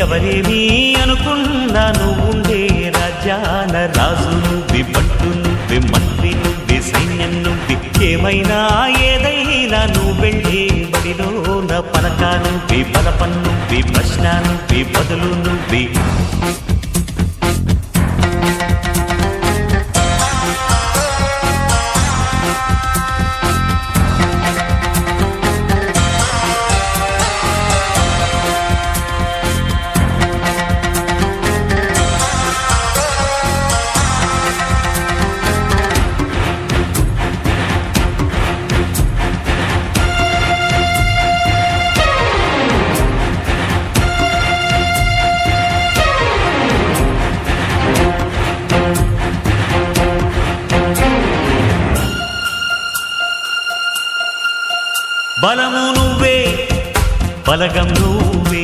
ఎవరేమీ అనుకున్నా నువ్వుండే రాజ్యాన రాజు నువ్వి, పట్టు నువ్వి, మంత్రి నువ్వి, సైన్యం నువ్వి, ఏమైనా ఏదైనా నువ్వు వెళ్ళే బడిలో నా పలక నువ్వి, బలపం నువ్వి, ప్రశ్న నువ్వి, బదులు నువ్వి. బలము నువ్వే, బలగం నువ్వే,